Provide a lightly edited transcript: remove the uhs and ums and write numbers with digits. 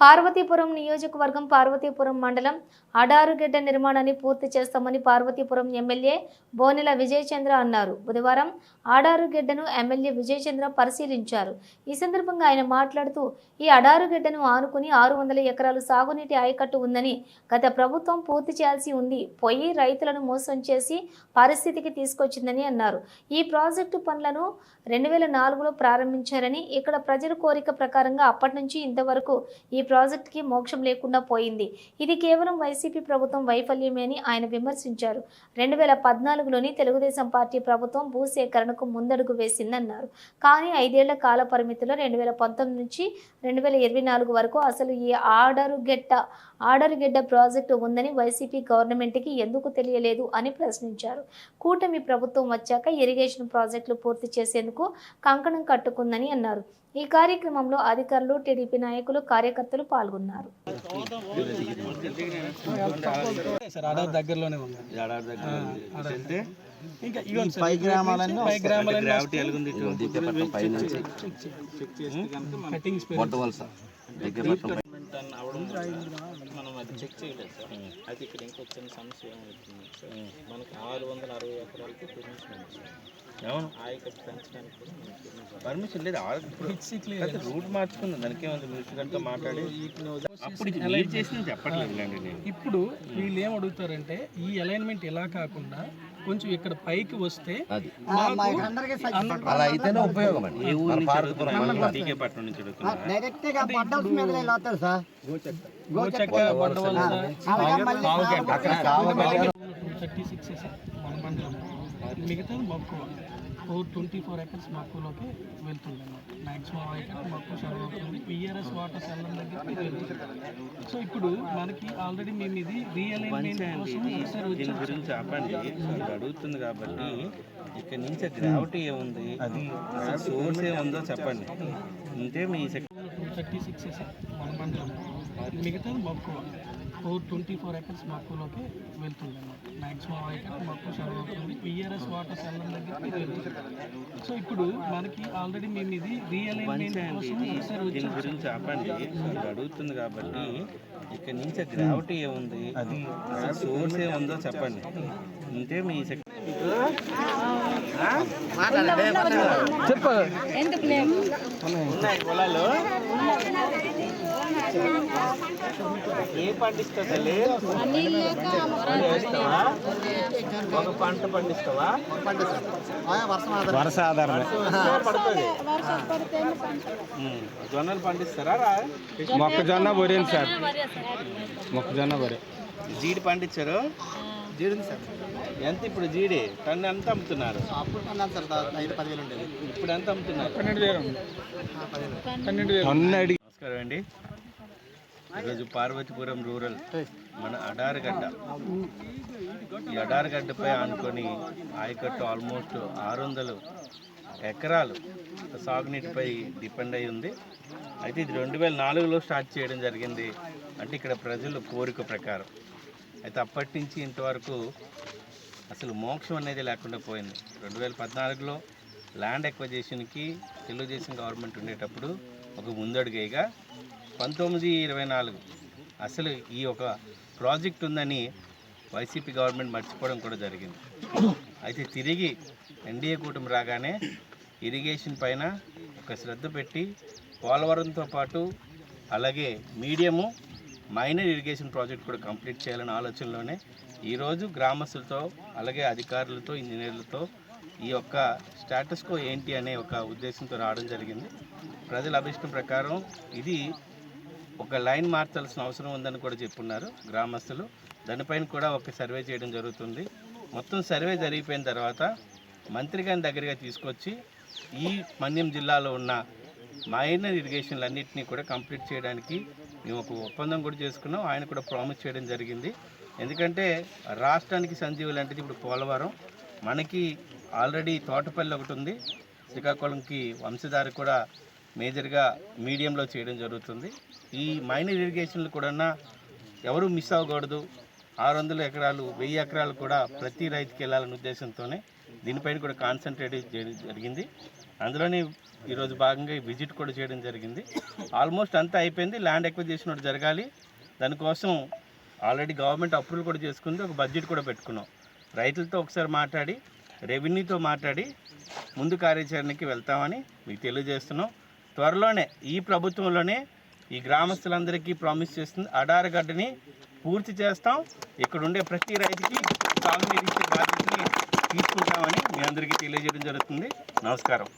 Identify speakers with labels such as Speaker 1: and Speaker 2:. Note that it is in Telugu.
Speaker 1: పార్వతీపురం నియోజకవర్గం పార్వతీపురం మండలం అడారుగడ్డ నిర్మాణాన్ని పూర్తి చేస్తామని పార్వతీపురం ఎమ్మెల్యే బోనెల విజయచంద్ర అన్నారు. బుధవారం అడారుగడ్డను ఎమ్మెల్యే విజయచంద్ర పరిశీలించారు. ఈ సందర్భంగా ఆయన మాట్లాడుతూ ఈ అడారుగడ్డను ఆనుకుని 600 ఎకరాలు సాగునీటి ఆయకట్టు ఉందని గత ప్రభుత్వం పూర్తి చేయాల్సి ఉంది. పోయి రైతులను మోసం చేసి పరిస్థితికి తీసుకొచ్చిందని అన్నారు. ఈ ప్రాజెక్టు పనులను 2004లో ప్రారంభించారని, ఇక్కడ ప్రజల కోరిక ప్రకారంగా అప్పటి నుంచి ఇంతవరకు ఈ ప్రాజెక్టుకి మోక్షం లేకుండా పోయింది. ఇది కేవలం వైసీపీ ప్రభుత్వం వైఫల్యమే అని ఆయన విమర్శించారు. 2014లోని తెలుగుదేశం పార్టీ ప్రభుత్వం భూసేకరణకు ముందడుగు వేసిందన్నారు. కానీ 5 ఏళ్ల కాల పరిమితిలో 2019 నుంచి 2024 వరకు అసలు ఈ ఆడరుగడ్డ ప్రాజెక్టు ఉందని వైసీపీ గవర్నమెంట్కి ఎందుకు తెలియలేదు అని ప్రశ్నించారు. కూటమి ప్రభుత్వం వచ్చాక ఇరిగేషన్ ప్రాజెక్టులు పూర్తి చేసేందుకు కంకణం కట్టుకుందని అన్నారు. ఈ కార్యక్రమంలో అధికారులు, టీడీపీ నాయకులు, కార్యకర్తలు పాల్గొన్నారు.
Speaker 2: మనం అది చెక్ చేయలేదు సార్. అయితే ఇక్కడ ఇంకా వచ్చిన సమస్య ఏమవుతుంది సార్, మనకి 660 ఎకరాలకి పర్మిషన్ ఉంది సార్. అవును, ఆయకట్టు పెంచడానికి కూడా పర్మిషన్ లేదు. రూట్ మార్చుకుందాం, దానికి ఏమంది మినిస్టర్ గారితో మాట్లాడి అప్పుడు చేసిన చెప్పట్లేదు.
Speaker 3: ఇప్పుడు వీళ్ళు ఏం అడుగుతారంటే ఈ అలైన్మెంట్ ఎలా కాకుండా కొంచెం ఇక్కడ పైకి వస్తే
Speaker 4: అలా అయితేనే ఉపయోగం అండి.
Speaker 2: పట్నం నుంచి
Speaker 3: మిగతా మక్కువ 424 ఎకర్స్ మక్కువలోకి వెళ్తుంది అన్నమాట. మ్యాక్సిమం ఎకర్ మక్కువ సర్వ్ అవుతుంది. పిఆర్ఎస్ వాటర్ సెల్లం దగ్గరికి వెళ్తుంది. సో ఇప్పుడు మనకి ఆల్రెడీ మేము ఇది రీఅలైన్మెంట్
Speaker 2: గురించి చెప్పండి అడుగుతుంది కాబట్టి ఇక్కడ నుంచి గ్రావిటీ ఏముంది, అది సోర్స్ ఏముందో చెప్పండి. అంటే మీ
Speaker 3: 236 మన మండలం మిగతా మక్కువ 424 ఎకర్స్ మక్కువలోకి వెళ్తుంది అన్నమాట. మ్యాక్సిమం ఎకర్ మక్కువ సర్వ్ అవుతుంది. పిఆర్ఎస్ వాటర్ సెల్లం దగ్గరికి వెళ్తుంది. సో ఇప్పుడు మనకి ఆల్రెడీ మేము ఇది రీఅలైన్మెంట్
Speaker 2: గురించి చెప్పండి అడుగుతుంది కాబట్టి ఇక్కడ నుంచి గ్రావిటీ ఏముంది, అది సోర్స్ ఏముందో చెప్పండి. అంటే మీ ఉన్నాయి పొలాలు ఏ పండిస్తావు తల్లి? ఒక పంట పండిస్తావా?
Speaker 4: వర్ష ఆధారం
Speaker 2: పడుతుంది. జొన్నలు పండిస్తారా?
Speaker 4: మొక్కజొన్న వరి సార్, మొక్కజొన్న వరి.
Speaker 2: జీడి పండించారు?
Speaker 4: జీడి సార్.
Speaker 2: ఎంత ఇప్పుడు జీడి టన్ను ఎంత అమ్ముతున్నారు?
Speaker 4: అప్పుడు కొన్నాను సార్, 5-10 ఉండేది.
Speaker 2: ఇప్పుడు ఎంత అమ్ముతున్నారు?
Speaker 4: 12,000.
Speaker 2: నమస్కారం అండి. ఈరోజు పార్వతీపురం రూరల్ మన అడారుగడ్డ, ఈ అడారుగడ్డపై ఆనుకొని ఆయకట్టు ఆల్మోస్ట్ 600 ఎకరాలు సాగునీటిపై డిపెండ్ అయి ఉంది. అయితే ఇది 2004లో స్టార్ట్ చేయడం జరిగింది. అంటే ఇక్కడ ప్రజలు కోరిక ప్రకారం. అయితే అప్పటి నుంచి ఇంతవరకు అసలు మోక్షం అనేది లేకుండా పోయింది. 2014లో ల్యాండ్ ఎక్విజిషన్కి తెలుగుదేశం గవర్నమెంట్ ఉండేటప్పుడు ఒక ముందడుగేగా 1924 అసలు ఈ ఒక ప్రాజెక్ట్ ఉందని వైసీపీ గవర్నమెంట్ మర్చిపోవడం కూడా జరిగింది. అయితే తిరిగి ఎన్డీఏ కూటమి రాగానే ఇరిగేషన్ పైన ఒక శ్రద్ధ పెట్టి పోలవరంతో పాటు అలాగే మీడియము మైనర్ ఇరిగేషన్ ప్రాజెక్ట్ కూడా కంప్లీట్ చేయాలనే ఆలోచనలోనే ఈరోజు గ్రామస్తులతో అలాగే అధికారులతో ఇంజనీర్లతో ఈ యొక్క స్టేటస్ కో ఏంటి అనే ఒక ఉద్దేశంతో రావడం జరిగింది. ప్రజల అభిష్టం ప్రకారం ఇది ఒక లైన్ మార్చాల్సిన అవసరం ఉందని కూడా చెప్పున్నారు గ్రామస్తులు. దానిపైన కూడా ఒక సర్వే చేయడం జరుగుతుంది. మొత్తం సర్వే జరిగిపోయిన తర్వాత మంత్రి గారి దగ్గరగా తీసుకొచ్చి ఈ మన్యం జిల్లాలో ఉన్న మైనర్ ఇరిగేషన్లు అన్నింటినీ కూడా కంప్లీట్ చేయడానికి మేము ఒక ఒప్పందం కూడా చేసుకున్నాం. ఆయన కూడా ప్రామిస్ చేయడం జరిగింది. ఎందుకంటే రాష్ట్రానికి సంజీవి లాంటిది ఇప్పుడు పోలవరం, మనకి ఆల్రెడీ తోటపల్లి ఒకటి ఉంది, శ్రీకాకుళంకి వంశధార కూడా మేజర్గా మీడియంలో చేయడం జరుగుతుంది. ఈ మైనర్ ఇరిగేషన్లు కూడా ఎవరు మిస్ అవ్వకూడదు. 600 ఎకరాలు 1000 ఎకరాలు కూడా ప్రతి రైతుకి వెళ్ళాలనే ఉద్దేశంతోనే దీనిపైన కూడా కాన్సన్ట్రేట్ చేయడం జరిగింది. అందులోని ఈరోజు భాగంగా ఈ విజిట్ కూడా చేయడం జరిగింది. ఆల్మోస్ట్ అంతా అయిపోయింది. ల్యాండ్ ఎక్విజిషన్ ఒకటి జరగాలి. దానికోసం ఆల్రెడీ గవర్నమెంట్ అప్రూవల్ కూడా చేసుకుంది. ఒక బడ్జెట్ కూడా పెట్టుకున్నాం. రైతులతో ఒకసారి మాట్లాడి, రెవెన్యూతో మాట్లాడి ముందు కార్యాచరణకి వెళ్తామని మీకు తెలియజేస్తున్నాం. త్వరలోనే ఈ ప్రభుత్వంలోనే ఈ గ్రామస్తులందరికీ ప్రామిస్ చేస్తుంది, అడారి గడ్డని పూర్తి చేస్తాం. ఇక్కడ ఉండే ప్రతి రైతుకి సాగునీరు ఇచ్చే బాధ్యతని తీసుకుంటామని మీ అందరికీ తెలియజేయడం జరుగుతుంది. నమస్కారం.